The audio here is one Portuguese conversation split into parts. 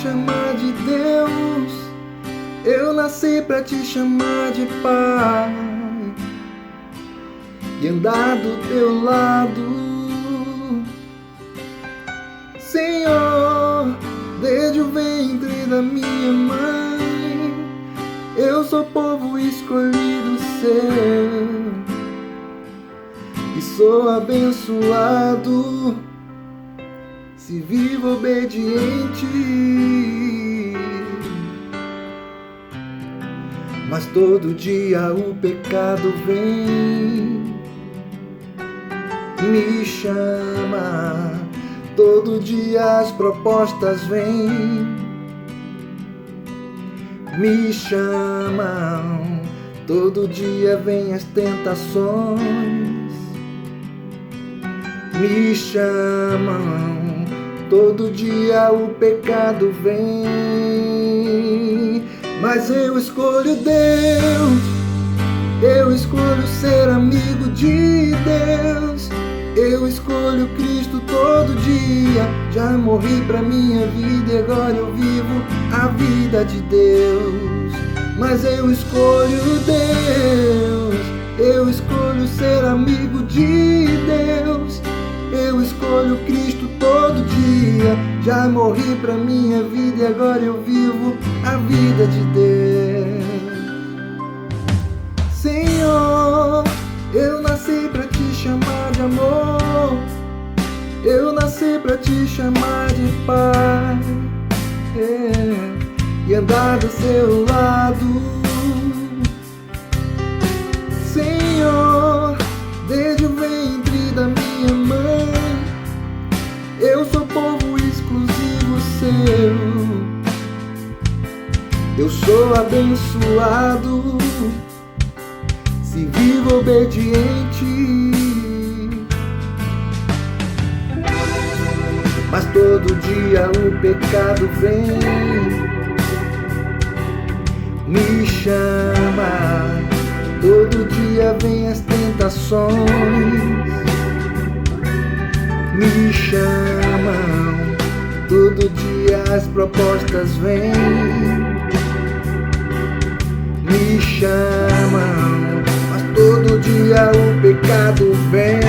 chamar de Deus, eu nasci pra te chamar de Pai e andar do teu lado. Senhor, desde o ventre da minha mãe, eu sou povo escolhido seu e sou abençoado se vivo obediente. Mas todo dia o pecado vem, me chama. Todo dia as propostas vêm, me chamam. Todo dia vêm as tentações, me chamam. Todo dia o pecado vem, mas eu escolho Deus, eu escolho ser amigo de Deus, eu escolho Cristo todo dia. Já morri pra minha vida e agora eu vivo a vida de Deus. Mas eu escolho Deus, eu escolho ser amigo de Deus, eu escolho Cristo todo dia. Já morri pra minha vida e agora eu vivo a vida de Deus. Senhor, eu nasci pra te chamar de amor, eu nasci pra te chamar de Pai, e andar do seu lado. Senhor, desde o ventre da minha mãe, eu sou povo exclusivo seu, eu sou abençoado se vivo obediente. Mas todo dia o pecado vem, me chama. Todo dia vem as tentações, me chamam. Todo dia as propostas vêm, me chamam. Mas todo dia o pecado vem,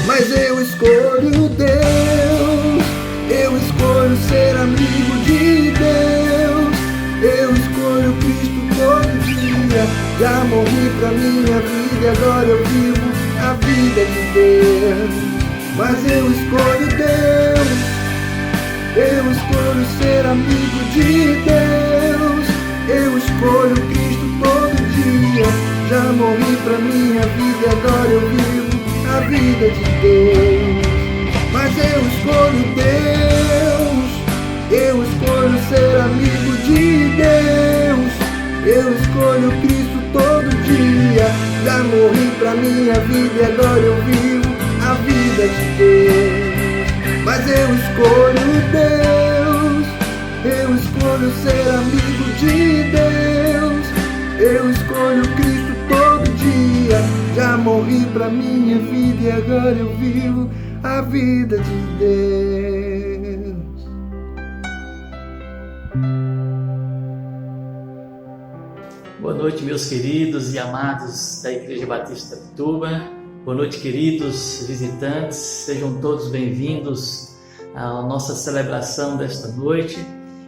mas eu escolho Deus, eu escolho ser amigo de Deus, eu escolho Cristo todo dia. Já morri pra minha vida e agora eu vivo a vida de Deus. Mas eu escolho Deus, eu escolho ser amigo de Deus, eu escolho Cristo todo dia. Já morri pra minha vida e agora eu vivo a vida de Deus. Mas eu escolho Deus, eu escolho ser amigo de Deus, eu escolho Cristo todo dia. Já morri pra minha vida e agora eu vivo a vida de Deus. Mas eu escolho Deus, eu escolho ser amigo de Deus, eu escolho Cristo todo dia. Já morri pra minha vida e agora eu vivo a vida de Deus. Boa noite, meus queridos e amados da Igreja Batista de Pirituba. Boa noite, queridos visitantes. Sejam todos bem-vindos à nossa celebração desta noite.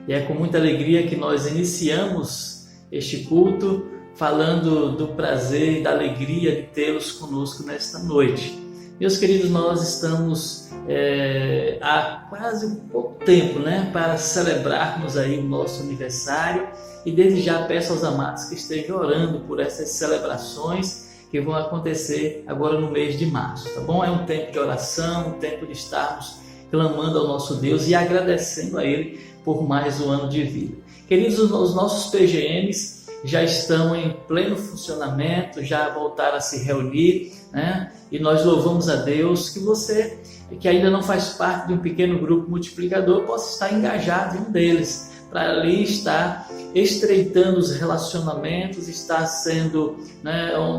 E é com muita alegria que nós iniciamos este culto falando do prazer e da alegria de tê-los conosco nesta noite. Meus queridos, nós estamos há quase um pouco tempo, para celebrarmos aí o nosso aniversário, e desde já peço aos amados que estejam orando por essas celebrações que vão acontecer agora no mês de março, tá bom? É um tempo de oração, um tempo de estarmos clamando ao nosso Deus e agradecendo a Ele por mais um ano de vida. Queridos, os nossos PGMs já estão em pleno funcionamento, já voltaram a se reunir, e nós louvamos a Deus que você, que ainda não faz parte de um pequeno grupo multiplicador, possa estar engajado em um deles, para ali estar estreitando os relacionamentos, estar sendo,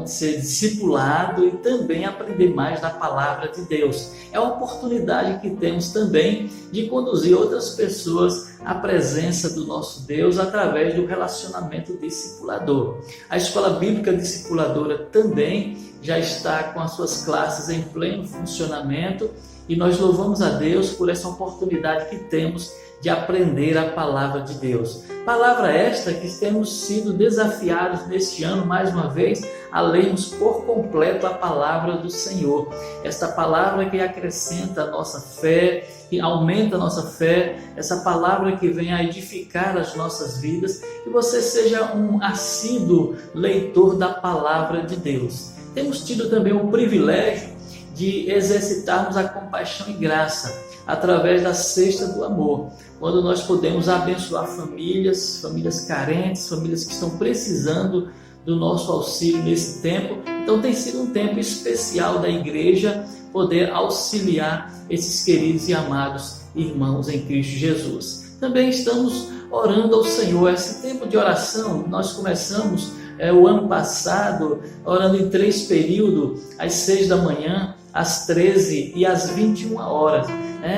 ser discipulado e também aprender mais da palavra de Deus. É uma oportunidade que temos também de conduzir outras pessoas à presença do nosso Deus através do relacionamento discipulador. A Escola Bíblica Discipuladora também já está com as suas classes em pleno funcionamento e nós louvamos a Deus por essa oportunidade que temos de aprender a palavra de Deus. Palavra esta que temos sido desafiados neste ano, mais uma vez, a lermos por completo a palavra do Senhor. Esta palavra que acrescenta a nossa fé, que aumenta a nossa fé, essa palavra que vem a edificar as nossas vidas, que você seja um assíduo leitor da palavra de Deus. Temos tido também o privilégio de exercitarmos a compaixão e graça através da Cesta do Amor, quando nós podemos abençoar famílias carentes, famílias que estão precisando do nosso auxílio nesse tempo. Então tem sido um tempo especial da igreja poder auxiliar esses queridos e amados irmãos em Cristo Jesus. Também estamos orando ao Senhor. Esse tempo de oração, nós começamos o ano passado orando em 3 períodos, às 6 da manhã, às 13 e às 21 horas.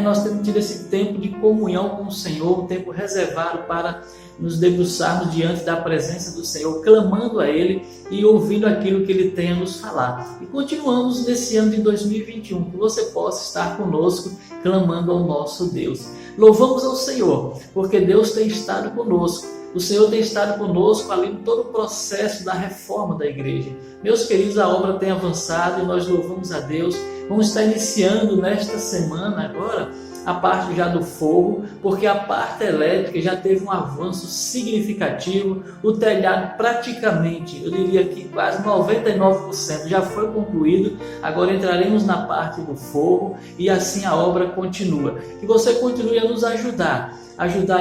Nós temos tido esse tempo de comunhão com o Senhor, um tempo reservado para nos debruçarmos diante da presença do Senhor, clamando a Ele e ouvindo aquilo que Ele tem a nos falar. E continuamos nesse ano de 2021, que você possa estar conosco, clamando ao nosso Deus. Louvamos ao Senhor, porque Deus tem estado conosco. O Senhor tem estado conosco ali em todo o processo da reforma da igreja. Meus queridos, a obra tem avançado e nós louvamos a Deus. Vamos estar iniciando nesta semana agora a parte já do forro, porque a parte elétrica já teve um avanço significativo. O telhado praticamente, eu diria que quase 99% já foi concluído. Agora entraremos na parte do forro e assim a obra continua. Que você continue a nos ajudar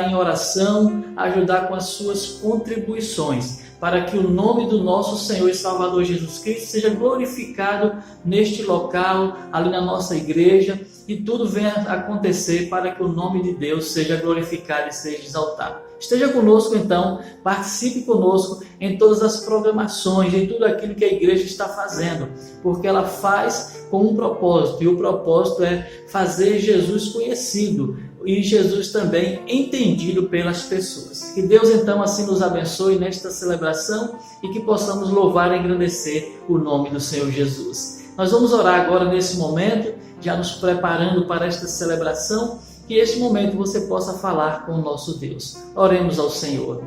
em oração, ajudar com as suas contribuições, para que o nome do nosso Senhor e Salvador Jesus Cristo seja glorificado neste local, ali na nossa igreja, e tudo venha acontecer para que o nome de Deus seja glorificado e seja exaltado. Esteja conosco então, participe conosco em todas as programações, em tudo aquilo que a igreja está fazendo, porque ela faz com um propósito, e o propósito é fazer Jesus conhecido e Jesus também entendido pelas pessoas. Que Deus então assim nos abençoe nesta celebração e que possamos louvar e engrandecer o nome do Senhor Jesus. Nós vamos orar agora nesse momento, já nos preparando para esta celebração, que este momento você possa falar com o nosso Deus. Oremos ao Senhor.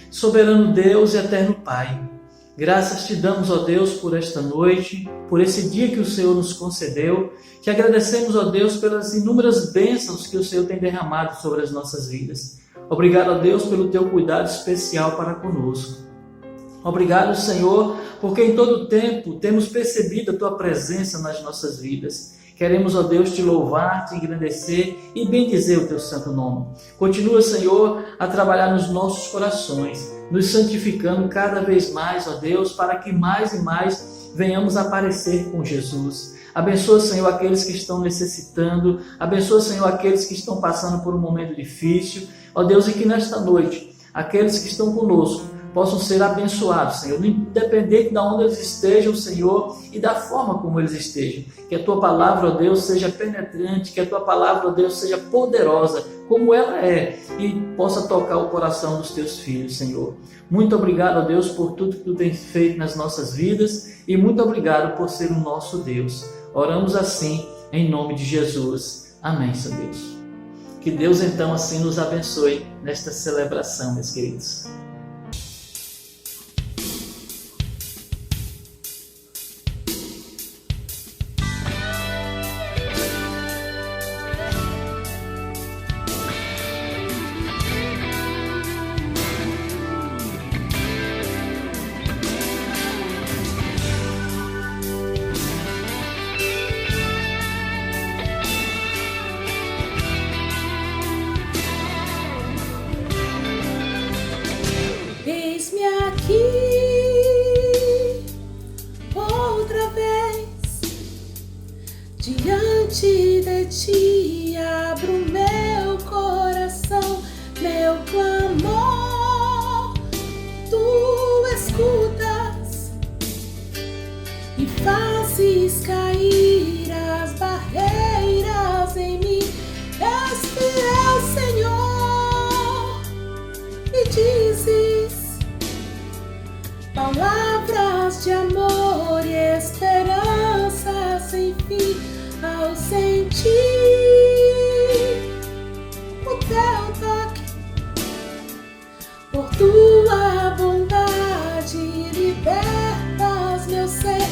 Soberano Deus e eterno Pai, graças te damos, ó Deus, por esta noite, por esse dia que o Senhor nos concedeu. Te agradecemos, ó Deus, pelas inúmeras bênçãos que o Senhor tem derramado sobre as nossas vidas. Obrigado, ó Deus, pelo teu cuidado especial para conosco. Obrigado, Senhor, porque em todo tempo temos percebido a tua presença nas nossas vidas. Queremos, ó Deus, te louvar, te engrandecer e bendizer o teu santo nome. Continua, Senhor, a trabalhar nos nossos corações, nos santificando cada vez mais, ó Deus, para que mais e mais venhamos aparecer com Jesus. Abençoa, Senhor, aqueles que estão necessitando. Abençoa, Senhor, aqueles que estão passando por um momento difícil. Ó Deus, e que nesta noite, aqueles que estão conosco possam ser abençoados, Senhor, independente de onde eles estejam, Senhor, e da forma como eles estejam. Que a tua palavra, ó Deus, seja penetrante, que a tua palavra, ó Deus, seja poderosa, como ela é, e possa tocar o coração dos teus filhos, Senhor. Muito obrigado, ó Deus, por tudo que tu tens feito nas nossas vidas, e muito obrigado por ser o nosso Deus. Oramos assim, em nome de Jesus. Amém, Senhor Deus. Que Deus, então, assim nos abençoe nesta celebração, meus queridos. Eis-me aqui outra vez diante de ti, abro meu coração, meu clamor. fazes cair as barreiras em mim. És fiel, Senhor, e dizes palavras de amor e esperança sem fim. Ao sentir o teu toque, por tua bondade libertas meu ser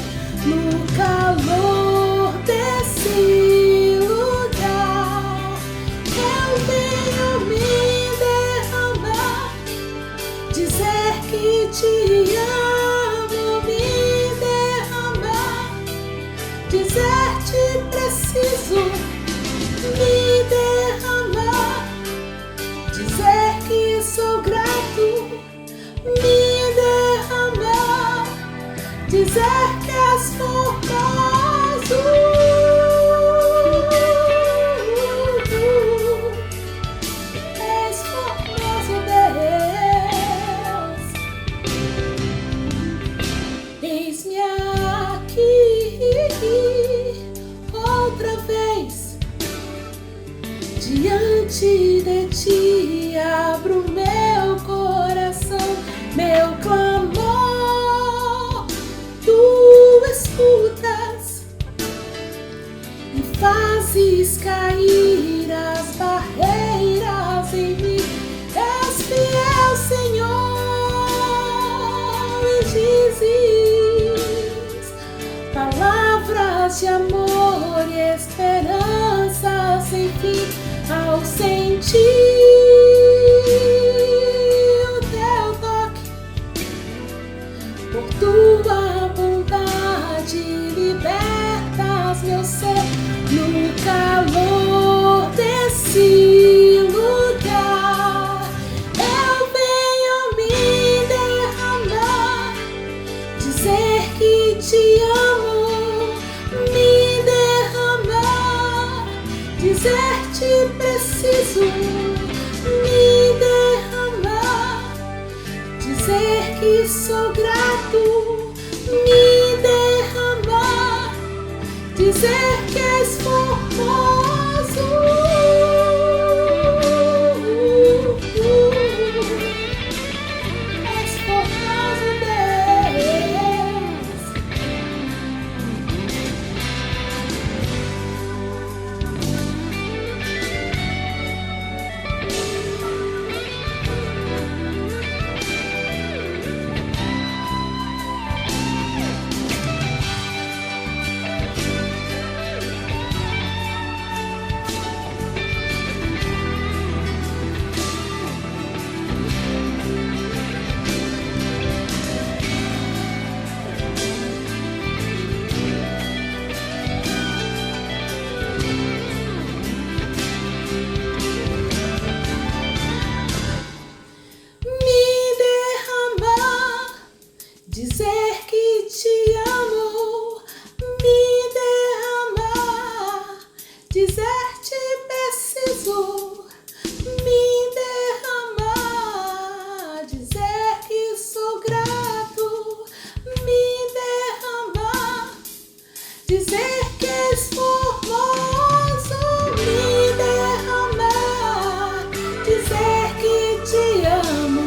no calor desse lugar. Eu venho me derramar, dizer que te amo, me derramar, dizer te preciso, me derramar, dizer que sou grato, me derramar, dizer que és formoso, és formoso, Deus. Eis-me aqui outra vez, diante de ti abro meu coração, meu clamor tu escutas e fazes cair as barreiras em mim. És fiel, Senhor, e dizes palavras de amor e esperança sem fim. Ao sentir o teu toque, por tua bondade libertas meu ser no calor desse lugar. Eu venho me derramar, dizer que te amo, me derramar, dizer te preciso, me derramar, dizer que sou grato, me derramar, dizer que és formoso, és formoso, Deus. Dizer que te amo, me derramar, dizer te preciso, me derramar, dizer que sou grato, me derramar, dizer que és formoso, me derramar, dizer que te amo,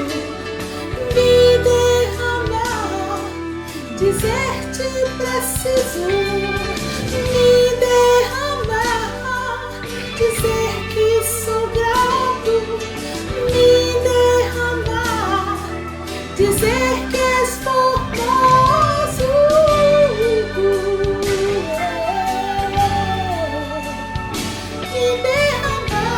me derramar, dizer te preciso, me derramar, dizer que sou grato, me derramar, dizer que és formoso, me derramar,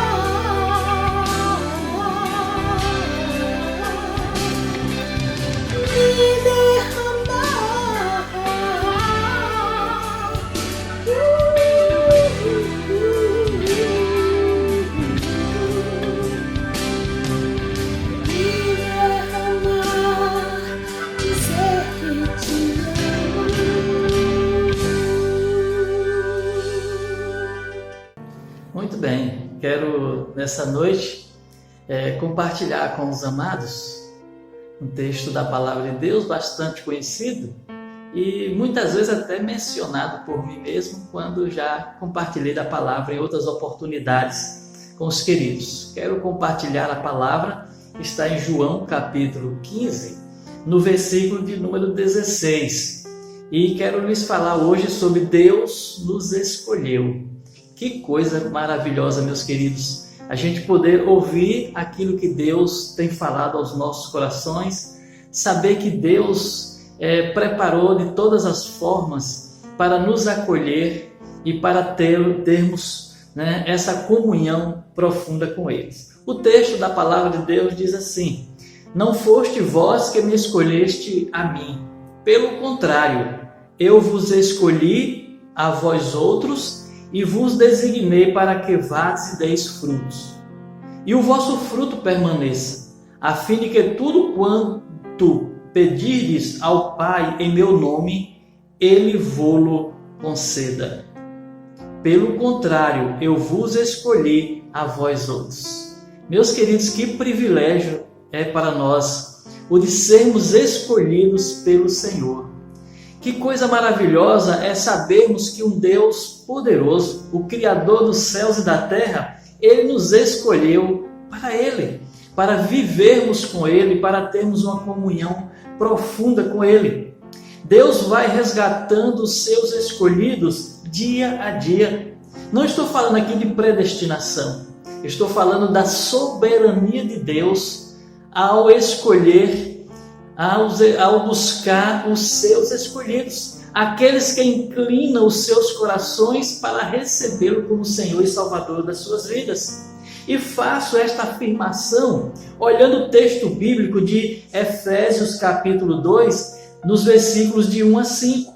me derramar, dizer que te amo. Muito bem, quero nessa noite compartilhar com os amados um texto da Palavra de Deus bastante conhecido, e muitas vezes até mencionado por mim mesmo quando já compartilhei da palavra em outras oportunidades com os queridos. Quero compartilhar a palavra que está em João capítulo 15, no versículo de número 16. E quero lhes falar hoje sobre Deus nos escolheu. Que coisa maravilhosa, meus queridos, a gente poder ouvir aquilo que Deus tem falado aos nossos corações, saber que Deus preparou de todas as formas para nos acolher e para termos, né, essa comunhão profunda com eles. O texto da palavra de Deus diz assim: não foste vós que me escolheste a mim, pelo contrário, eu vos escolhi a vós outros e vos designei para que vades e deis frutos, e o vosso fruto permaneça, a fim de que tudo quanto pedirdes ao Pai em meu nome, Ele vô-lo conceda. Pelo contrário, eu vos escolhi a vós outros. Meus queridos, que privilégio é para nós o de sermos escolhidos pelo Senhor. Que coisa maravilhosa é sabermos que um Deus poderoso, o Criador dos céus e da terra, Ele nos escolheu para Ele, para vivermos com Ele, para termos uma comunhão profunda com Ele. Deus vai resgatando os seus escolhidos dia a dia. Não estou falando aqui de predestinação, estou falando da soberania de Deus ao escolher, ao buscar os seus escolhidos, aqueles que inclinam os seus corações para recebê-lo como Senhor e Salvador das suas vidas. E faço esta afirmação olhando o texto bíblico de Efésios capítulo 2, nos versículos de 1 a 5.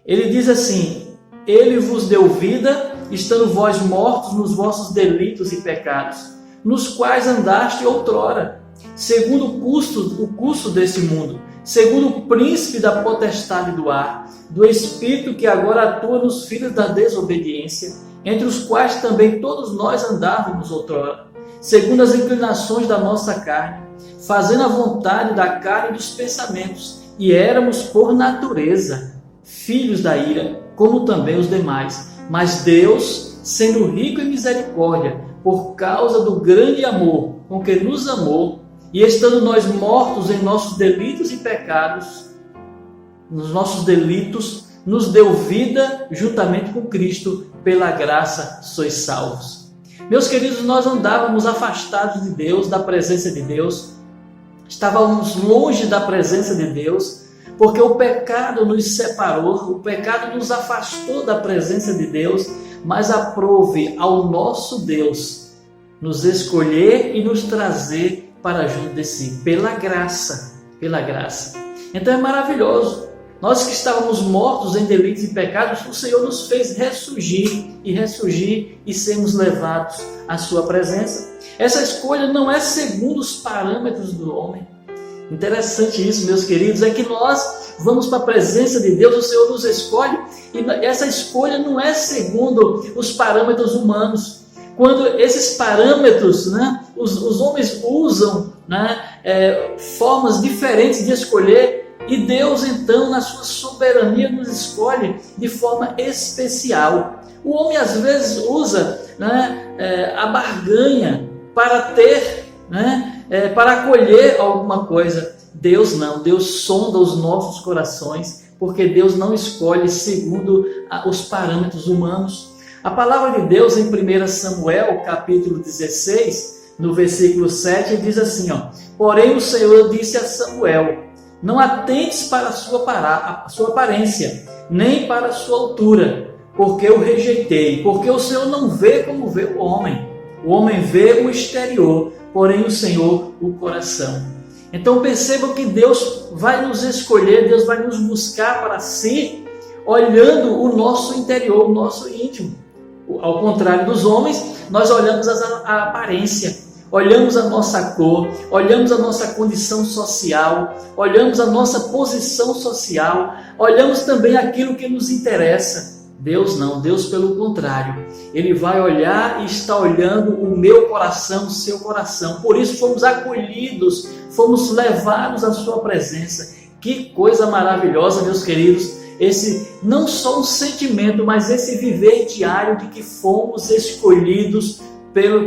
Ele diz assim: Ele vos deu vida, estando vós mortos nos vossos delitos e pecados, nos quais andaste outrora, segundo o curso desse mundo, segundo o príncipe da potestade do ar, do espírito que agora atua nos filhos da desobediência, entre os quais também todos nós andávamos outrora, segundo as inclinações da nossa carne, fazendo a vontade da carne e dos pensamentos, e éramos por natureza filhos da ira, como também os demais. Mas Deus, sendo rico em misericórdia, por causa do grande amor com que nos amou, e estando nós mortos em nossos delitos e pecados, nos nossos delitos, nos deu vida juntamente com Cristo, pela graça sois salvos. Meus queridos, nós andávamos afastados de Deus, da presença de Deus, estávamos longe da presença de Deus, porque o pecado nos separou, o pecado nos afastou da presença de Deus, mas aprove ao nosso Deus nos escolher e nos trazer para junto de si, pela graça, pela graça. Então é maravilhoso. Nós que estávamos mortos em delitos e pecados, o Senhor nos fez ressurgir e sermos levados à sua presença. Essa escolha não é segundo os parâmetros do homem. Interessante isso, meus queridos, é que nós vamos para a presença de Deus, o Senhor nos escolhe, e essa escolha não é segundo os parâmetros humanos. Quando esses parâmetros, né, os homens usam, né, formas diferentes de escolher, e Deus, então, na sua soberania, nos escolhe de forma especial. O homem, às vezes, usa, né, a barganha para ter, né, para acolher alguma coisa. Deus não. Deus sonda os nossos corações, porque Deus não escolhe segundo os parâmetros humanos. A palavra de Deus, em 1 Samuel, capítulo 16, no versículo 7, diz assim, ó: Porém o Senhor disse a Samuel: Não atentes para a sua aparência, nem para a sua altura, porque eu rejeitei. Porque o Senhor não vê como vê o homem. O homem vê o exterior, porém o Senhor o coração. Então percebam que Deus vai nos escolher, Deus vai nos buscar para si, olhando o nosso interior, o nosso íntimo. Ao contrário dos homens, nós olhamos a aparência. Olhamos a nossa cor, olhamos a nossa condição social, olhamos a nossa posição social, olhamos também aquilo que nos interessa. Deus não, Deus pelo contrário, Ele vai olhar e está olhando o meu coração, o seu coração. Por isso fomos acolhidos, fomos levados à sua presença. Que coisa maravilhosa, meus queridos, esse não só um sentimento, mas esse viver diário de que fomos escolhidos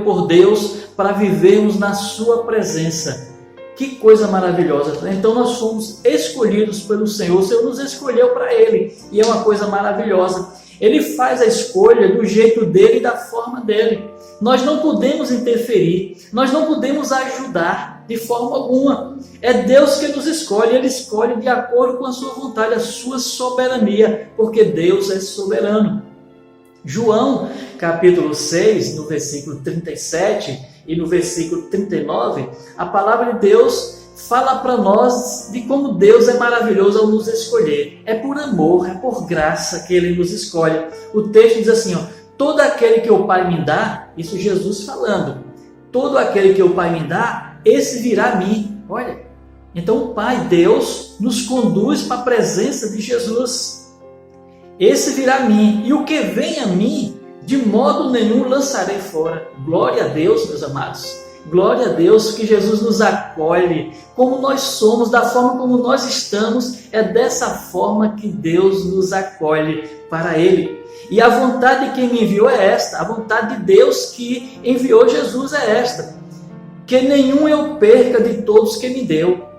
por Deus para vivermos na sua presença. Que coisa maravilhosa. Então nós fomos escolhidos pelo Senhor, o Senhor nos escolheu para Ele, e é uma coisa maravilhosa. Ele faz a escolha do jeito dele e da forma dele. Nós não podemos interferir, nós não podemos ajudar de forma alguma. É Deus que nos escolhe, Ele escolhe de acordo com a sua vontade, a sua soberania, porque Deus é soberano. João, capítulo 6, no versículo 37 e no versículo 39, a palavra de Deus fala para nós de como Deus é maravilhoso ao nos escolher. É por amor, é por graça que Ele nos escolhe. O texto diz assim, todo aquele que o Pai me dá, isso Jesus falando, todo aquele que o Pai me dá, esse virá a mim. Olha, então o Pai, Deus, nos conduz para a presença de Jesus. Esse virá a mim, e o que vem a mim, de modo nenhum lançarei fora. Glória a Deus, meus amados. Glória a Deus que Jesus nos acolhe como nós somos, da forma como nós estamos. É dessa forma que Deus nos acolhe para Ele. E a vontade de quem me enviou é esta, a vontade de Deus que enviou Jesus é esta, que nenhum eu perca de todos que me deu.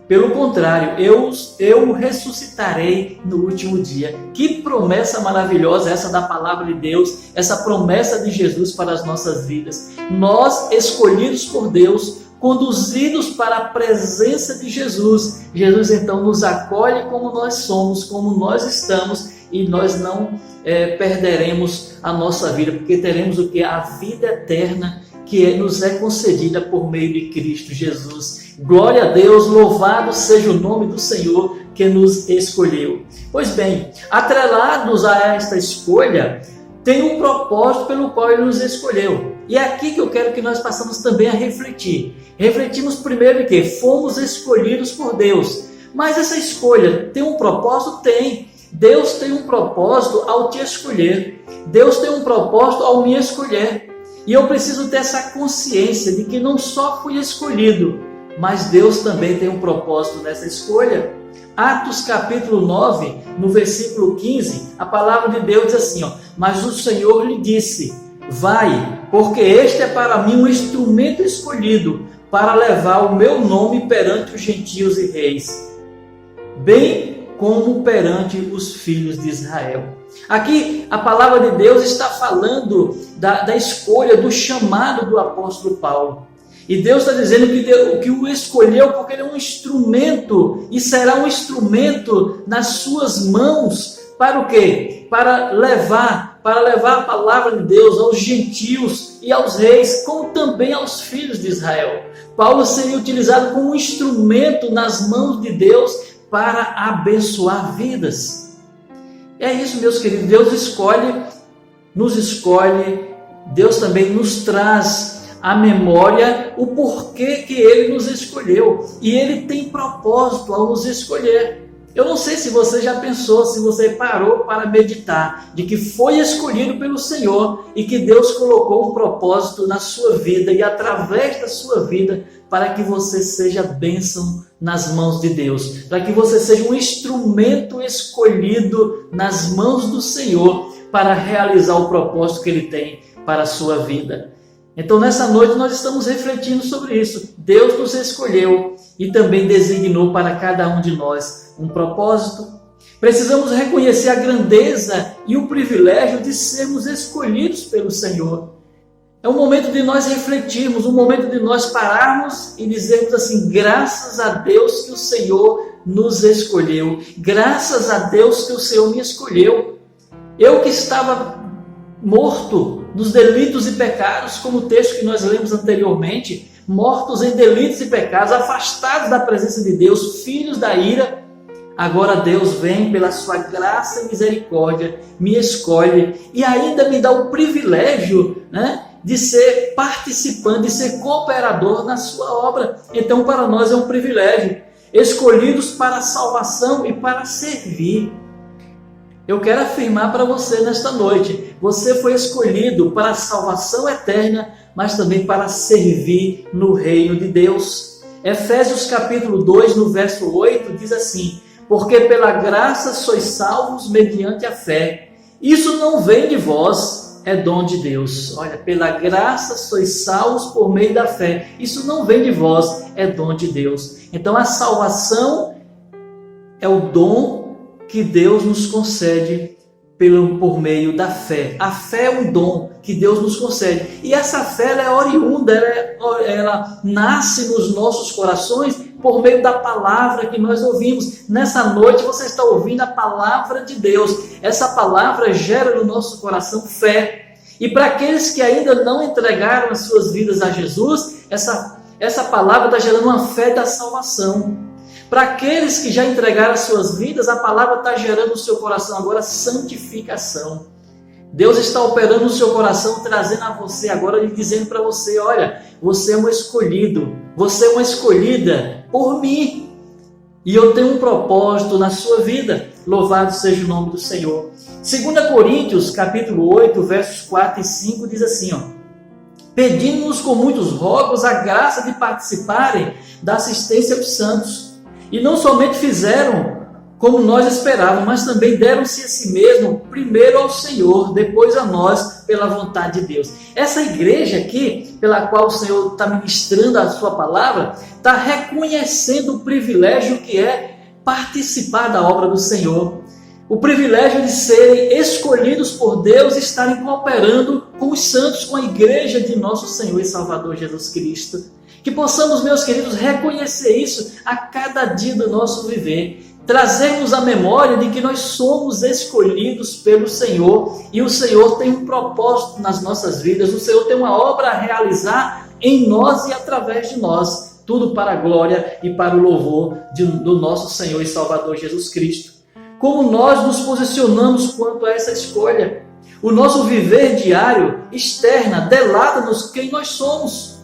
Pelo contrário, eu o ressuscitarei no último dia. Que promessa maravilhosa essa da palavra de Deus, essa promessa de Jesus para as nossas vidas. Nós, escolhidos por Deus, conduzidos para a presença de Jesus. Jesus então nos acolhe como nós somos, como nós estamos, e nós não perderemos a nossa vida, porque teremos o que? A vida eterna, que nos é concedida por meio de Cristo Jesus. Glória a Deus, louvado seja o nome do Senhor que nos escolheu. Pois bem, atrelados a esta escolha, tem um propósito pelo qual Ele nos escolheu. E é aqui que eu quero que nós passamos também a refletir. Refletimos primeiro que fomos escolhidos por Deus. Mas essa escolha tem um propósito? Tem. Deus tem um propósito ao te escolher. Deus tem um propósito ao me escolher. E eu preciso ter essa consciência de que não só fui escolhido, mas Deus também tem um propósito nessa escolha. Atos capítulo 9, no versículo 15, a palavra de Deus diz assim, mas o Senhor lhe disse, vai, porque este é para mim um instrumento escolhido para levar o meu nome perante os gentios e reis, bem como perante os filhos de Israel. Aqui a palavra de Deus está falando da escolha, do chamado do apóstolo Paulo. E Deus está dizendo que o escolheu porque ele é um instrumento, e será um instrumento nas suas mãos, para o quê? Para levar a palavra de Deus aos gentios e aos reis, como também aos filhos de Israel. Paulo seria utilizado como um instrumento nas mãos de Deus para abençoar vidas. É isso, meus queridos, Deus nos escolhe, Deus também nos traz à memória o porquê que Ele nos escolheu. E Ele tem propósito ao nos escolher. Eu não sei se você já pensou, se você parou para meditar, de que foi escolhido pelo Senhor e que Deus colocou um propósito na sua vida e através da sua vida para que você seja bênção nas mãos de Deus, para que você seja um instrumento escolhido nas mãos do Senhor para realizar o propósito que Ele tem para a sua vida. Então nessa noite nós estamos refletindo sobre isso. Deus nos escolheu e também designou para cada um de nós um propósito. Precisamos reconhecer a grandeza e o privilégio de sermos escolhidos pelo Senhor. É um momento de nós refletirmos, um momento de nós pararmos e dizermos assim, graças a Deus que o Senhor nos escolheu, graças a Deus que o Senhor me escolheu. Eu que estava morto nos delitos e pecados, como o texto que nós lemos anteriormente, mortos em delitos e pecados, afastados da presença de Deus, filhos da ira, agora Deus vem pela sua graça e misericórdia, me escolhe e ainda me dá o privilégio, de ser participante, de ser cooperador na sua obra. Então para nós é um privilégio, escolhidos para a salvação e para servir. Eu quero afirmar para você nesta noite, você foi escolhido para a salvação eterna, mas também para servir no reino de Deus. Efésios capítulo 2, no verso 8, diz assim: porque pela graça sois salvos mediante a fé. Isso não vem de vós, é dom de Deus. Olha, pela graça sois salvos por meio da fé. Isso não vem de vós, é dom de Deus. Então a salvação é o dom que Deus nos concede por meio da fé. A fé é um dom que Deus nos concede. E essa fé ela é oriunda, ela nasce nos nossos corações por meio da palavra que nós ouvimos. Nessa noite você está ouvindo a palavra de Deus. Essa palavra gera no nosso coração fé. E para aqueles que ainda não entregaram as suas vidas a Jesus, essa palavra está gerando uma fé da salvação. Para aqueles que já entregaram as suas vidas, a palavra está gerando no seu coração agora santificação. Deus está operando no seu coração, trazendo a você agora e dizendo para você: olha, você é um escolhido, você é uma escolhida por mim. E eu tenho um propósito na sua vida. Louvado seja o nome do Senhor. 2 Coríntios, capítulo 8, versos 4 e 5, diz assim, pedindo-nos com muitos rogos a graça de participarem da assistência dos santos. E não somente fizeram como nós esperávamos, mas também deram-se a si mesmo, primeiro ao Senhor, depois a nós, pela vontade de Deus. Essa igreja aqui, pela qual o Senhor está ministrando a sua palavra, está reconhecendo o privilégio que é participar da obra do Senhor. O privilégio de serem escolhidos por Deus e estarem cooperando com os santos, com a igreja de nosso Senhor e Salvador Jesus Cristo. Que possamos, meus queridos, reconhecer isso a cada dia do nosso viver. Trazermos a memória de que nós somos escolhidos pelo Senhor e o Senhor tem um propósito nas nossas vidas. O Senhor tem uma obra a realizar em nós e através de nós. Tudo para a glória e para o louvor do nosso Senhor e Salvador Jesus Cristo. Como nós nos posicionamos quanto a essa escolha? O nosso viver diário externa delata-nos quem nós somos.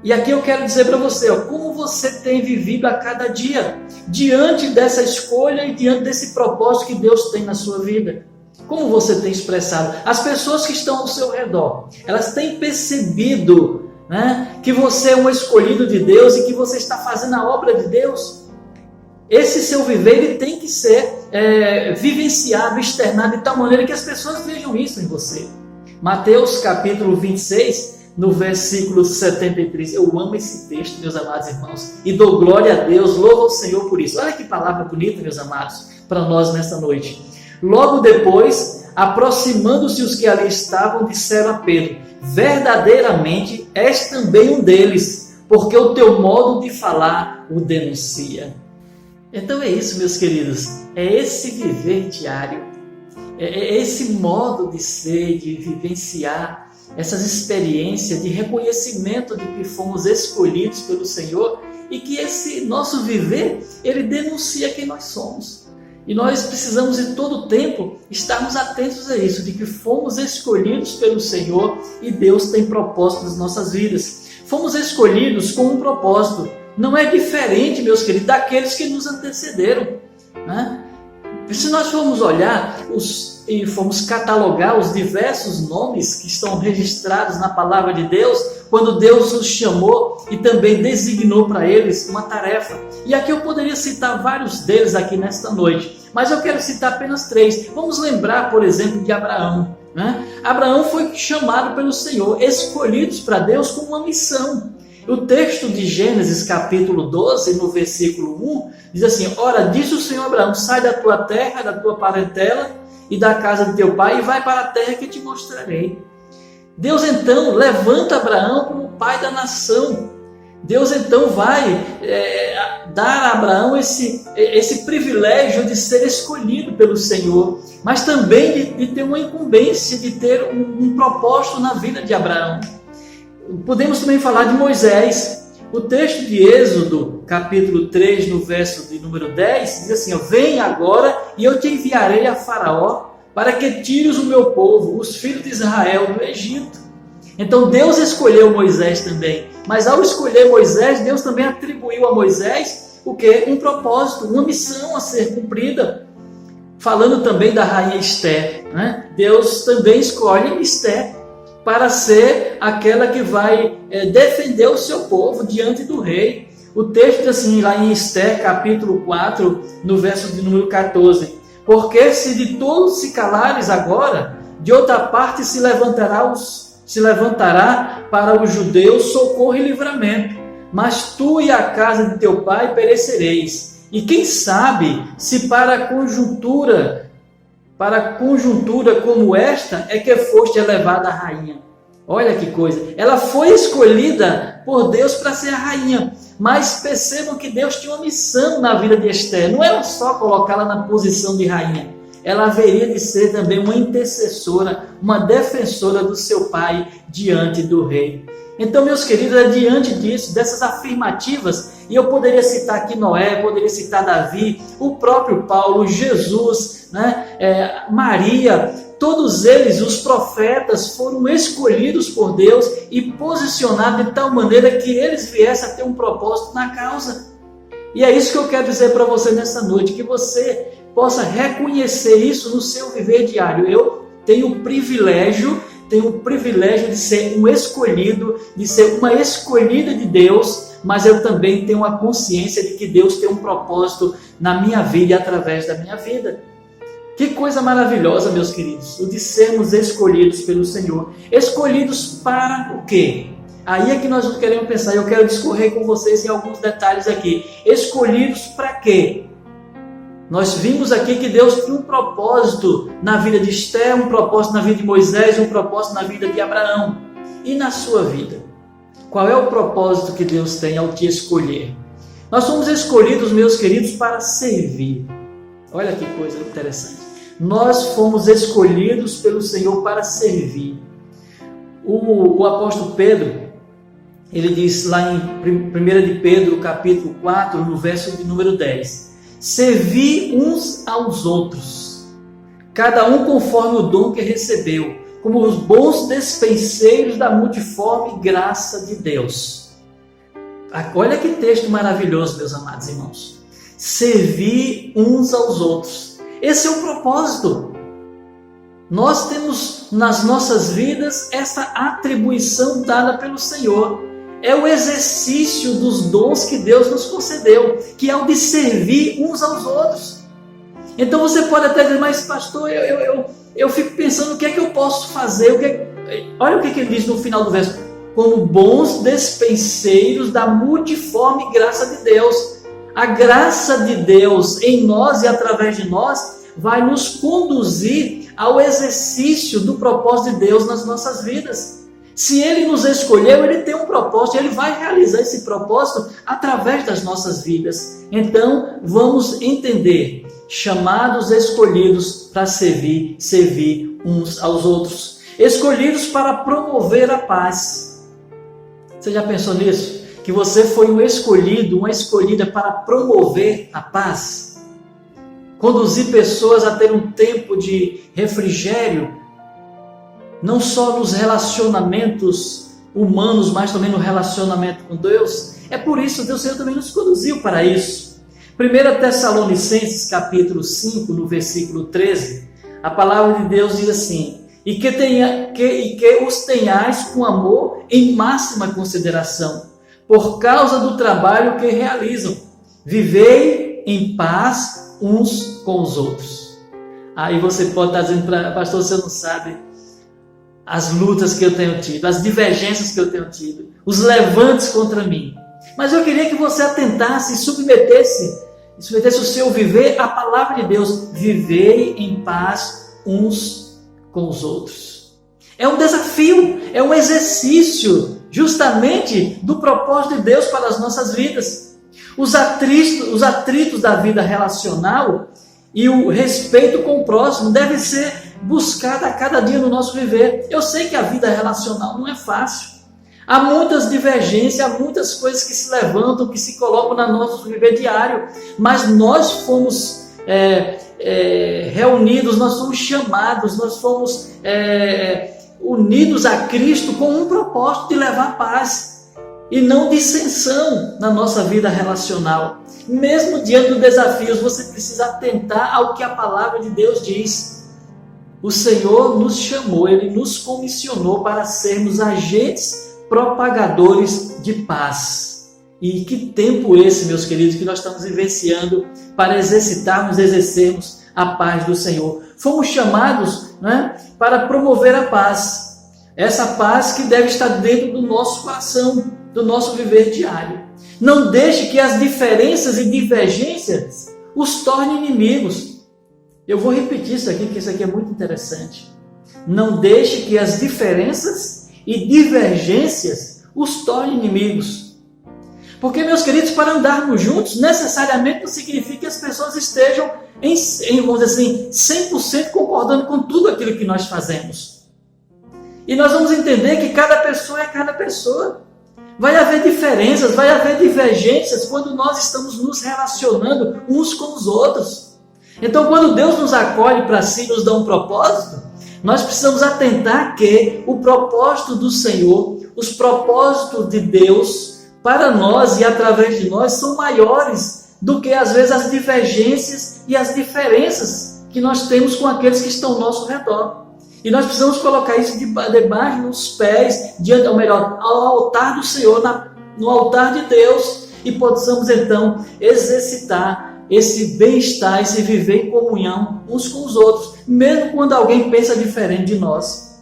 E aqui eu quero dizer para você, como você tem vivido a cada dia, diante dessa escolha e diante desse propósito que Deus tem na sua vida. Como você tem expressado? As pessoas que estão ao seu redor, elas têm percebido, né, que você é um escolhido de Deus e que você está fazendo a obra de Deus. Esse seu viver ele tem que ser vivenciado, externado de tal maneira que as pessoas vejam isso em você. Mateus capítulo 26, no versículo 73, eu amo esse texto, meus amados irmãos, e dou glória a Deus, louvo ao Senhor por isso. Olha que palavra bonita, meus amados, para nós nesta noite. Logo depois, aproximando-se os que ali estavam, disseram a Pedro: verdadeiramente és também um deles, porque o teu modo de falar o denuncia. Então é isso, meus queridos, é esse viver diário, é esse modo de ser, de vivenciar essas experiências de reconhecimento de que fomos escolhidos pelo Senhor e que esse nosso viver, ele denuncia quem nós somos. E nós precisamos em todo o tempo estarmos atentos a isso, de que fomos escolhidos pelo Senhor e Deus tem propósito nas nossas vidas. Fomos escolhidos com um propósito. Não é diferente, meus queridos, daqueles que nos antecederam, né? Se nós formos olhar e formos catalogar os diversos nomes que estão registrados na palavra de Deus, quando Deus os chamou e também designou para eles uma tarefa. E aqui eu poderia citar vários deles aqui nesta noite, mas eu quero citar apenas 3. Vamos lembrar, por exemplo, de Abraão, né? Abraão foi chamado pelo Senhor, escolhidos para Deus com uma missão. O texto de Gênesis capítulo 12, no versículo 1, diz assim: ora, disse o Senhor a Abraão, sai da tua terra, da tua parentela e da casa de teu pai e vai para a terra que te mostrarei. Deus então levanta Abraão como pai da nação. Deus então vai dar a Abraão esse privilégio de ser escolhido pelo Senhor, mas também de ter uma incumbência, de ter um propósito na vida de Abraão. Podemos também falar de Moisés. O texto de Êxodo, capítulo 3, no verso de número 10, diz assim: vem agora e eu te enviarei a Faraó para que tires o meu povo, os filhos de Israel, do Egito. Então Deus escolheu Moisés também, mas ao escolher Moisés, Deus também atribuiu a Moisés o quê? Um propósito, uma missão a ser cumprida. Falando também da rainha Esther, né? Deus também escolhe Esther para ser aquela que vai defender o seu povo diante do rei. O texto diz assim, lá em Esther, capítulo 4, no verso de número 14: porque se de todos se calares agora, de outra parte se levantará para os judeus socorro e livramento, mas tu e a casa de teu pai perecereis. E quem sabe se para conjuntura como esta é que foste elevada a rainha. Olha que coisa, ela foi escolhida por Deus para ser a rainha, mas percebam que Deus tinha uma missão na vida de Esther, não era só colocá-la na posição de rainha, ela haveria de ser também uma intercessora, uma defensora do seu pai diante do rei. Então, meus queridos, é diante disso, dessas afirmativas, e eu poderia citar aqui Noé, poderia citar Davi, o próprio Paulo, Jesus, Maria, todos eles, os profetas, foram escolhidos por Deus e posicionados de tal maneira que eles viessem a ter um propósito na causa. E é isso que eu quero dizer para você nessa noite, que você possa reconhecer isso no seu viver diário. Eu tenho o privilégio de ser um escolhido, de ser uma escolhida de Deus, mas eu também tenho a consciência de que Deus tem um propósito na minha vida e através da minha vida. Que coisa maravilhosa, meus queridos, o de sermos escolhidos pelo Senhor. Escolhidos para o quê? Aí é que nós queremos pensar, eu quero discorrer com vocês em alguns detalhes aqui. Escolhidos para quê? Nós vimos aqui que Deus tinha um propósito na vida de Esther, um propósito na vida de Moisés, um propósito na vida de Abraão. E na sua vida? Qual é o propósito que Deus tem ao te escolher? Nós somos escolhidos, meus queridos, para servir. Olha que coisa interessante. Nós fomos escolhidos pelo Senhor para servir. O apóstolo Pedro, ele diz lá em 1 de Pedro, capítulo 4, no verso de número 10: servi uns aos outros, cada um conforme o dom que recebeu, como os bons despenseiros da multiforme graça de Deus. Olha que texto maravilhoso, meus amados irmãos. Servir uns aos outros. Esse é o propósito. Nós temos nas nossas vidas essa atribuição dada pelo Senhor. É o exercício dos dons que Deus nos concedeu, que é o de servir uns aos outros. Então você pode até dizer, mas pastor, eu fico pensando o que é que eu posso fazer. Olha o que ele diz no final do verso: como bons despenseiros da multiforme graça de Deus. A graça de Deus em nós e através de nós vai nos conduzir ao exercício do propósito de Deus nas nossas vidas. Se Ele nos escolheu, Ele tem um propósito, Ele vai realizar esse propósito através das nossas vidas. Então, vamos entender, chamados, escolhidos para servir uns aos outros, escolhidos para promover a paz. Você já pensou nisso? Que você foi um escolhido, uma escolhida para promover a paz? Conduzir pessoas a ter um tempo de refrigério, não só nos relacionamentos humanos, mas também no relacionamento com Deus. É por isso que o Senhor também nos conduziu para isso. 1 Tessalonicenses capítulo 5, no versículo 13, a palavra de Deus diz assim: e que os tenhais com amor em máxima consideração, por causa do trabalho que realizam. Vivei em paz uns com os outros. Aí você pode estar dizendo, pastor, você não sabe as lutas que eu tenho tido, as divergências que eu tenho tido, os levantes contra mim. Mas eu queria que você atentasse e submetesse o seu viver à palavra de Deus. Vivei em paz uns com os outros. É um desafio, é um exercício justamente do propósito de Deus para as nossas vidas. Os atritos da vida relacional e o respeito com o próximo devem ser buscados a cada dia no nosso viver. Eu sei que a vida relacional não é fácil. Há muitas divergências, há muitas coisas que se levantam, que se colocam no nosso viver diário. Mas nós fomos reunidos, nós fomos chamados, nós fomos unidos a Cristo com um propósito de levar paz e não dissensão na nossa vida relacional. Mesmo diante dos desafios, você precisa atentar ao que a palavra de Deus diz. O Senhor nos chamou, Ele nos comissionou para sermos agentes propagadores de paz. E que tempo esse, meus queridos, que nós estamos vivenciando para exercitarmos, exercermos a paz do Senhor. Fomos chamados, né, para promover a paz. Essa paz que deve estar dentro do nosso coração, do nosso viver diário. Não deixe que as diferenças e divergências os tornem inimigos. Eu vou repetir isso aqui, porque isso aqui é muito interessante. Não deixe que as diferenças e divergências os tornem inimigos. Porque, meus queridos, para andarmos juntos, necessariamente não significa que as pessoas estejam, vamos dizer assim, 100% concordando com tudo aquilo que nós fazemos. E nós vamos entender que cada pessoa é cada pessoa. Vai haver diferenças, vai haver divergências quando nós estamos nos relacionando uns com os outros. Então, quando Deus nos acolhe para si, nos dá um propósito, nós precisamos atentar que o propósito do Senhor, os propósitos de Deus para nós e através de nós são maiores do que às vezes as divergências e as diferenças que nós temos com aqueles que estão ao nosso redor. E nós precisamos colocar isso debaixo dos pés, ou melhor, ao altar do Senhor, no altar de Deus, e possamos então exercitar esse bem-estar, esse viver em comunhão uns com os outros, mesmo quando alguém pensa diferente de nós.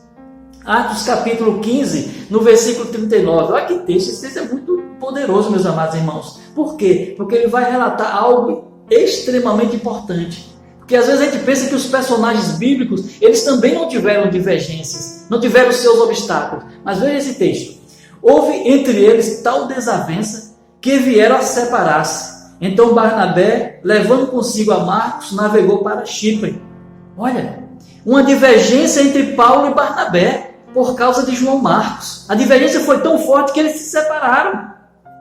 Atos capítulo 15, no versículo 39. Olha que texto, esse texto é muito poderoso, meus amados irmãos. Por quê? Porque ele vai relatar algo extremamente importante. Porque às vezes a gente pensa que os personagens bíblicos, eles também não tiveram divergências, não tiveram seus obstáculos. Mas veja esse texto. Houve entre eles tal desavença que vieram a separar-se. Então Barnabé, levando consigo a Marcos, navegou para Chipre. Olha, uma divergência entre Paulo e Barnabé por causa de João Marcos. A divergência foi tão forte que eles se separaram.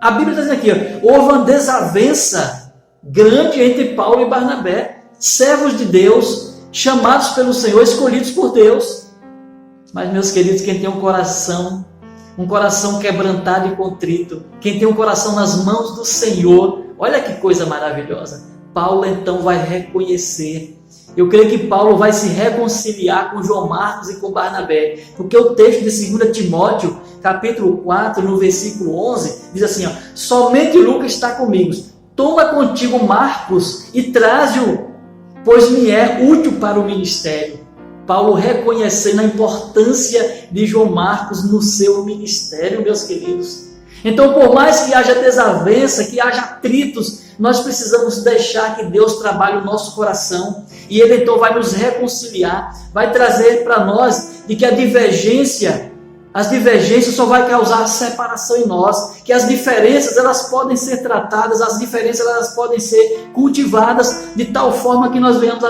A Bíblia está dizendo aqui, houve uma desavença grande entre Paulo e Barnabé, servos de Deus, chamados pelo Senhor, escolhidos por Deus. Mas, meus queridos, quem tem um coração quebrantado e contrito, quem tem um coração nas mãos do Senhor, olha que coisa maravilhosa. Paulo então vai reconhecer. Eu creio que Paulo vai se reconciliar com João Marcos e com Barnabé, porque o texto de 2 Timóteo, capítulo 4, no versículo 11, diz assim, somente Lucas está comigo, toma contigo Marcos e traze-o, pois me é útil para o ministério. Paulo reconhecendo a importância de João Marcos no seu ministério, meus queridos. Então, por mais que haja desavença, que haja atritos, nós precisamos deixar que Deus trabalhe o nosso coração e Ele então vai nos reconciliar, vai trazer para nós de que as divergências só vai causar separação em nós, que as diferenças elas podem ser tratadas, as diferenças elas podem ser cultivadas de tal forma que nós venhamos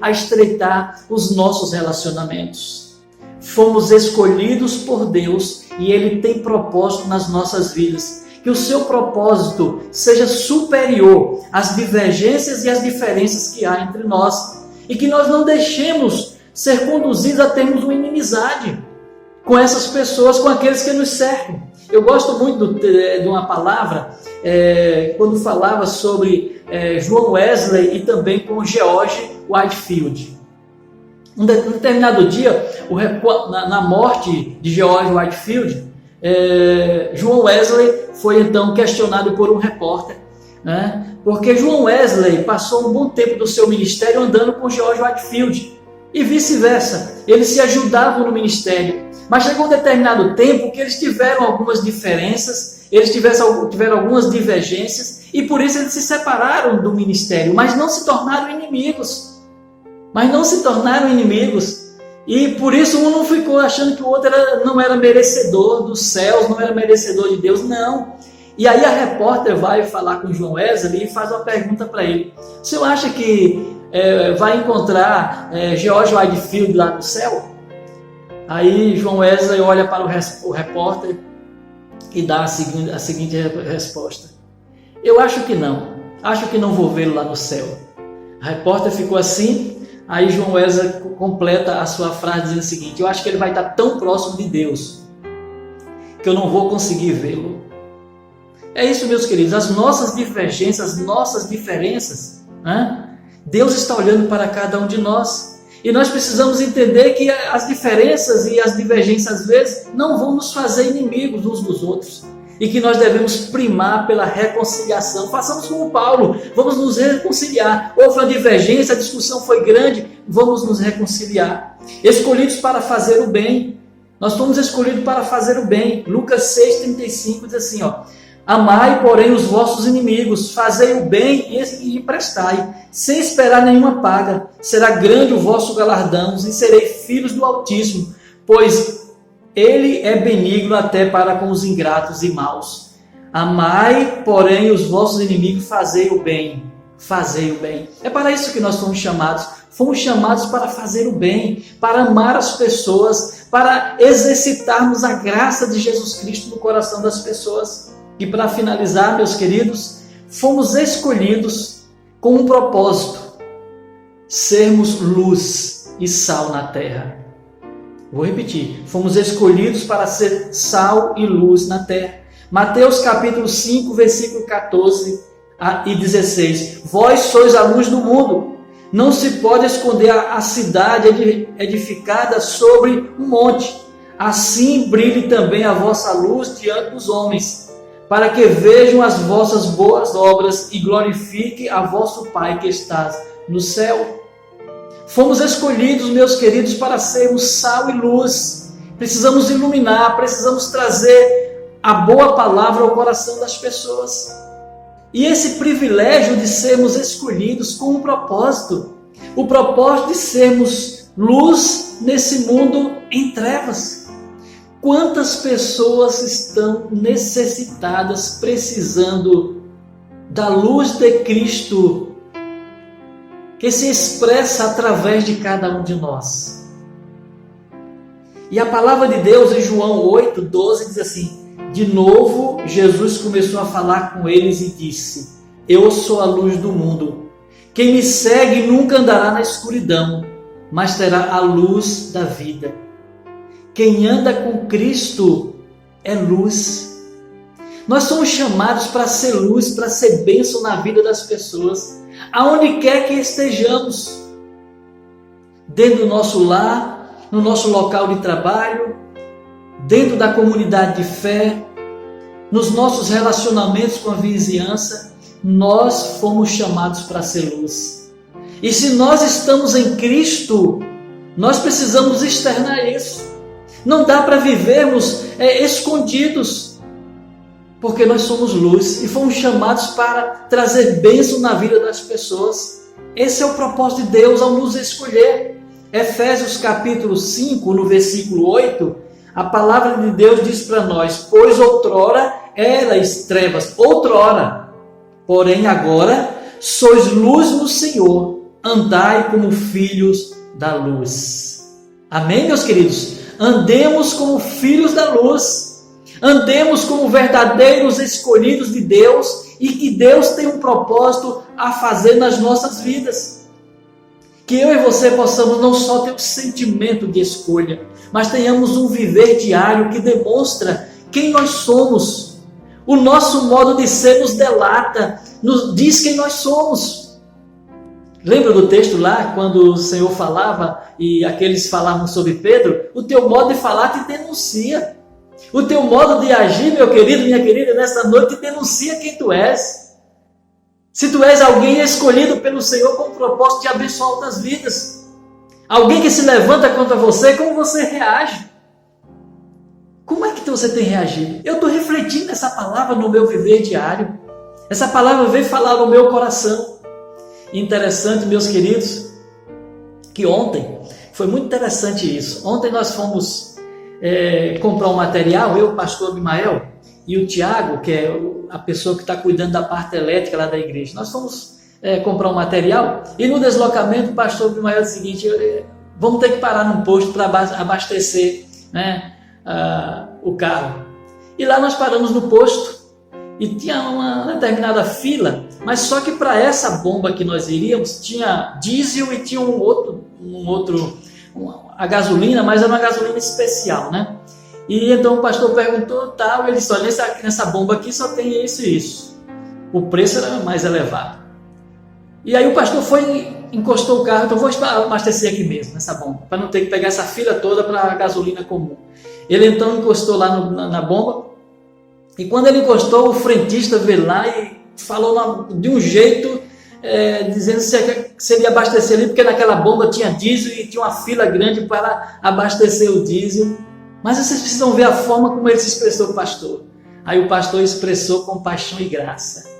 a estreitar os nossos relacionamentos. Fomos escolhidos por Deus e Ele tem propósito nas nossas vidas. Que o seu propósito seja superior às divergências e às diferenças que há entre nós. E que nós não deixemos ser conduzidos a termos uma inimizade com essas pessoas, com aqueles que nos cercam. Eu gosto muito de uma palavra, quando falava sobre João Wesley e também com George Whitefield. Um determinado dia, na morte de George Whitefield, João Wesley foi então questionado por um repórter, né? Porque João Wesley passou um bom tempo do seu ministério andando com George Whitefield e vice-versa. Eles se ajudavam no ministério, mas chegou um determinado tempo que eles tiveram algumas diferenças, eles tiveram algumas divergências e por isso eles se separaram do ministério, mas não se tornaram inimigos. E por isso um não ficou achando que o outro não era merecedor dos céus, não era merecedor de Deus, não. E aí a repórter vai falar com João Wesley e faz uma pergunta para ele. O senhor acha que vai encontrar George Whitefield lá no céu? Aí João Wesley olha para o repórter e dá a seguinte resposta. Eu acho que não vou vê-lo lá no céu. A repórter ficou assim. Aí João Wesley completa a sua frase dizendo o seguinte: eu acho que ele vai estar tão próximo de Deus que eu não vou conseguir vê-lo. É isso, meus queridos, as nossas divergências, as nossas diferenças, né? Deus está olhando para cada um de nós e nós precisamos entender que as diferenças e as divergências às vezes não vão nos fazer inimigos uns dos outros. e que nós devemos primar pela reconciliação. Façamos como Paulo, vamos nos reconciliar. Houve uma divergência, a discussão foi grande, vamos nos reconciliar. Escolhidos para fazer o bem, nós fomos escolhidos para fazer o bem. Lucas 6,35 diz assim, amai, porém, os vossos inimigos, fazei o bem e emprestai, sem esperar nenhuma paga. Será grande o vosso galardão, e serei filhos do Altíssimo, pois Ele é benigno até para com os ingratos e maus. Amai, porém, os vossos inimigos, fazei o bem. Fazei o bem. É para isso que nós fomos chamados. Fomos chamados para fazer o bem, para amar as pessoas, para exercitarmos a graça de Jesus Cristo no coração das pessoas. E para finalizar, meus queridos, fomos escolhidos com um propósito: sermos luz e sal na terra. Vou repetir, fomos escolhidos para ser sal e luz na terra. Mateus capítulo 5, versículo 14 e 16. Vós sois a luz do mundo. Não se pode esconder a cidade edificada sobre um monte. Assim brilhe também a vossa luz diante dos homens, para que vejam as vossas boas obras e glorifique a vosso Pai que estás no céu. Fomos escolhidos, meus queridos, para sermos sal e luz. Precisamos iluminar, precisamos trazer a boa palavra ao coração das pessoas. E esse privilégio de sermos escolhidos com um propósito. O propósito de sermos luz nesse mundo em trevas. Quantas pessoas estão necessitadas, precisando da luz de Cristo, que se expressa através de cada um de nós. E a palavra de Deus em João 8:12 diz assim: de novo Jesus começou a falar com eles e disse: eu sou a luz do mundo. Quem me segue nunca andará na escuridão, mas terá a luz da vida. Quem anda com Cristo é luz. Nós somos chamados para ser luz, para ser bênção na vida das pessoas, aonde quer que estejamos, dentro do nosso lar, no nosso local de trabalho, dentro da comunidade de fé, nos nossos relacionamentos com a vizinhança. Nós fomos chamados para ser luz. E se nós estamos em Cristo, nós precisamos externar isso. Não dá para vivermos escondidos, porque nós somos luz e fomos chamados para trazer bênção na vida das pessoas. Esse é o propósito de Deus ao nos escolher. Efésios capítulo 5, no versículo 8, a palavra de Deus diz para nós: pois outrora erais trevas, outrora, porém agora sois luz no Senhor, andai como filhos da luz. Amém, meus queridos? Andemos como filhos da luz, andemos como verdadeiros escolhidos de Deus, e que Deus tem um propósito a fazer nas nossas vidas. Que eu e você possamos não só ter um sentimento de escolha, mas tenhamos um viver diário que demonstra quem nós somos. O nosso modo de ser nos delata, nos diz quem nós somos. Lembra do texto lá, quando o Senhor falava e aqueles falavam sobre Pedro? O teu modo de falar te denuncia. O teu modo de agir, meu querido, minha querida, nesta noite te denuncia quem tu és. Se tu és alguém escolhido pelo Senhor com o propósito de abençoar outras vidas, alguém que se levanta contra você, como você reage? Como é que você tem reagido? Eu estou refletindo essa palavra no meu viver diário. Essa palavra veio falar no meu coração. Interessante, meus queridos, que ontem, foi muito interessante isso. Ontem nós fomos comprar um material, eu, o pastor Abimael, e o Tiago, que é a pessoa que está cuidando da parte elétrica lá da igreja. Nós fomos comprar um material, e no deslocamento o pastor Abimael disse o seguinte: vamos ter que parar num posto para abastecer, né, o carro. E lá nós paramos no posto, e tinha uma determinada fila, mas só que para essa bomba que nós iríamos, tinha diesel e tinha a gasolina, mas era uma gasolina especial, né? E então o pastor perguntou tal, ele disse: olha, nessa bomba aqui só tem isso e isso. O preço era mais elevado. E aí o pastor foi, encostou o carro: então vou abastecer aqui mesmo, nessa bomba, para não ter que pegar essa fila toda para a gasolina comum. Ele então encostou lá na bomba, E quando ele encostou, o frentista veio lá e falou de um jeito, dizendo se ele ia abastecer ali, porque naquela bomba tinha diesel e tinha uma fila grande para abastecer o diesel. Mas vocês precisam ver a forma como ele se expressou com o pastor. Aí o pastor expressou compaixão e graça.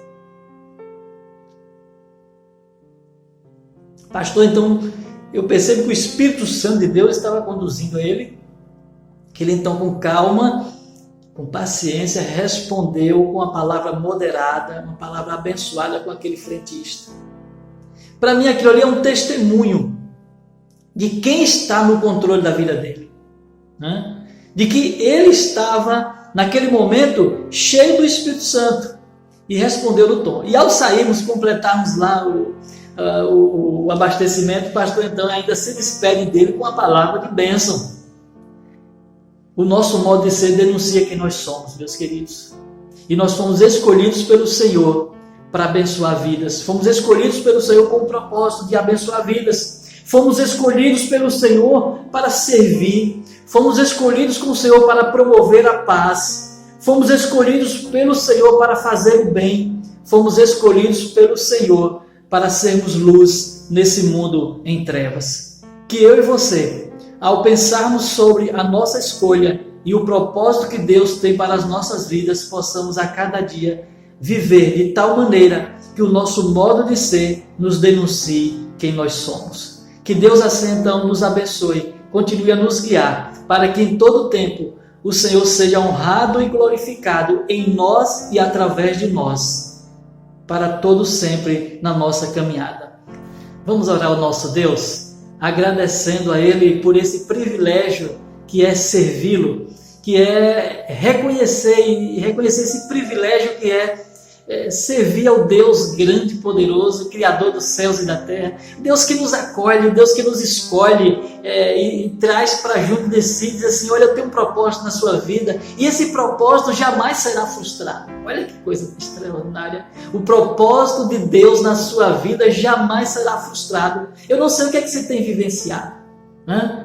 Pastor, então, eu percebo que o Espírito Santo de Deus estava conduzindo ele, que ele então com calma, com paciência, respondeu com uma palavra moderada, uma palavra abençoada com aquele frentista. Para mim aquilo ali é um testemunho de quem está no controle da vida dele, né? De que ele estava naquele momento cheio do Espírito Santo e respondeu no tom. E ao sairmos, completarmos lá o abastecimento, o pastor então ainda se despede dele com a palavra de bênção. O nosso modo de ser denuncia quem nós somos, meus queridos. E nós fomos escolhidos pelo Senhor para abençoar vidas. Fomos escolhidos pelo Senhor com o propósito de abençoar vidas. Fomos escolhidos pelo Senhor para servir. Fomos escolhidos com o Senhor para promover a paz. Fomos escolhidos pelo Senhor para fazer o bem. Fomos escolhidos pelo Senhor para sermos luz nesse mundo em trevas. Que eu e você, ao pensarmos sobre a nossa escolha e o propósito que Deus tem para as nossas vidas, possamos a cada dia viver de tal maneira que o nosso modo de ser nos denuncie quem nós somos. Que Deus assim então nos abençoe, continue a nos guiar, para que em todo tempo o Senhor seja honrado e glorificado em nós e através de nós, para todo sempre na nossa caminhada. Vamos orar ao nosso Deus, agradecendo a Ele por esse privilégio que é servi-lo, que é reconhecer esse privilégio que é servir ao Deus grande e poderoso, Criador dos céus e da terra, Deus que nos acolhe, Deus que nos escolhe e traz para junto de si, diz assim, olha, eu tenho um propósito na sua vida e esse propósito jamais será frustrado. Olha que coisa extraordinária, o propósito de Deus na sua vida jamais será frustrado. Eu não sei o que é que você tem vivenciado, né?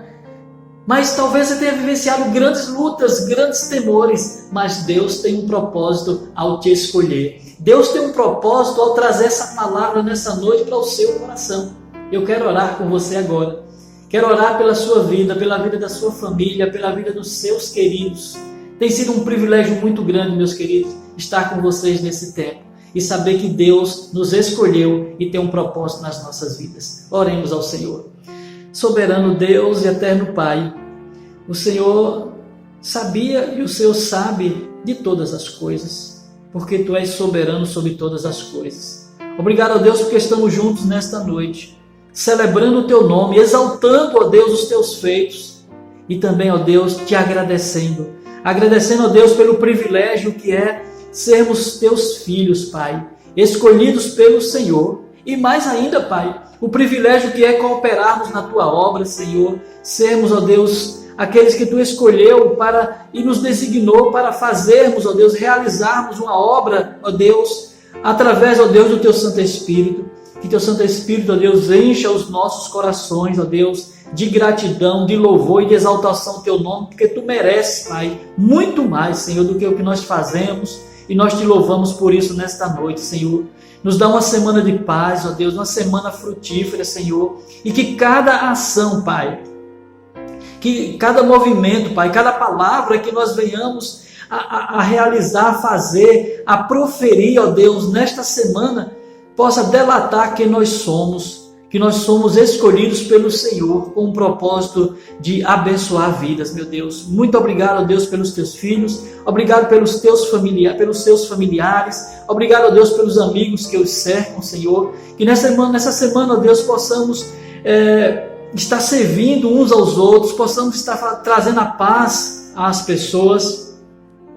Mas talvez você tenha vivenciado grandes lutas, grandes temores, mas Deus tem um propósito ao te escolher. Deus tem um propósito ao trazer essa palavra nessa noite para o seu coração. Eu quero orar com você agora. Quero orar pela sua vida, pela vida da sua família, pela vida dos seus queridos. Tem sido um privilégio muito grande, meus queridos, estar com vocês nesse tempo e saber que Deus nos escolheu e tem um propósito nas nossas vidas. Oremos ao Senhor. Soberano Deus e eterno Pai, o Senhor sabia e o Senhor sabe de todas as coisas, porque Tu és soberano sobre todas as coisas. Obrigado, ó Deus, porque estamos juntos nesta noite, celebrando o Teu nome, exaltando, ó Deus, os Teus feitos e também, ó Deus, Te agradecendo, ó Deus, pelo privilégio que é sermos Teus filhos, Pai, escolhidos pelo Senhor. E mais ainda, Pai, o privilégio que é cooperarmos na Tua obra, Senhor, sermos, ó Deus, aqueles que Tu escolheu e nos designou para fazermos, ó Deus, realizarmos uma obra, ó Deus, através, ó Deus, do Teu Santo Espírito. Que Teu Santo Espírito, ó Deus, encha os nossos corações, ó Deus, de gratidão, de louvor e de exaltação ao Teu nome, porque Tu mereces, Pai, muito mais, Senhor, do que o que nós fazemos, e nós Te louvamos por isso nesta noite, Senhor. Nos dá uma semana de paz, ó Deus, uma semana frutífera, Senhor, e que cada ação, Pai, que cada movimento, Pai, cada palavra que nós venhamos a realizar, a fazer, a proferir, ó Deus, nesta semana, possa delatar quem nós somos, que nós somos escolhidos pelo Senhor com o propósito de abençoar vidas, meu Deus. Muito obrigado, ó Deus, pelos Teus filhos, obrigado pelos seus familiares, obrigado, ó Deus, pelos amigos que os cercam, Senhor. Que nessa semana, ó Deus, possamos estar servindo uns aos outros, possamos estar trazendo a paz às pessoas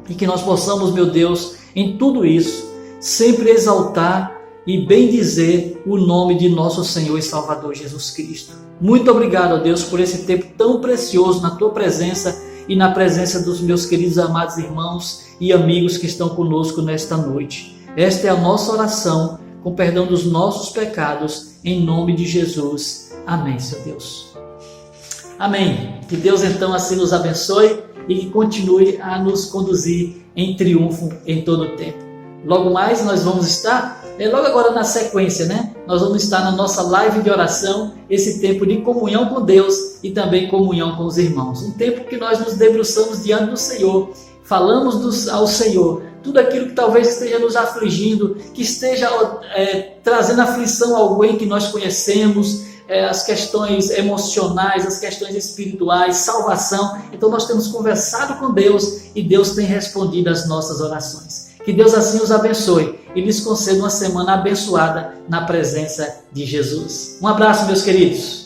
e que nós possamos, meu Deus, em tudo isso, sempre exaltar e bendizer o nome de nosso Senhor e Salvador Jesus Cristo. Muito obrigado, ó Deus, por esse tempo tão precioso na Tua presença e na presença dos meus queridos amados irmãos e amigos que estão conosco nesta noite. Esta é a nossa oração, com perdão dos nossos pecados, em nome de Jesus. Amém, Senhor Deus. Amém. Que Deus então assim nos abençoe e que continue a nos conduzir em triunfo em todo o tempo. Logo mais nós vamos estar, logo agora na sequência, nós vamos estar na nossa live de oração, esse tempo de comunhão com Deus e também comunhão com os irmãos. Um tempo que nós nos debruçamos diante do Senhor, falamos ao Senhor tudo aquilo que talvez esteja nos afligindo, que esteja trazendo aflição a alguém que nós conhecemos, as questões emocionais, as questões espirituais, salvação. Então nós temos conversado com Deus e Deus tem respondido às nossas orações. Que Deus assim os abençoe e lhes conceda uma semana abençoada na presença de Jesus. Um abraço, meus queridos.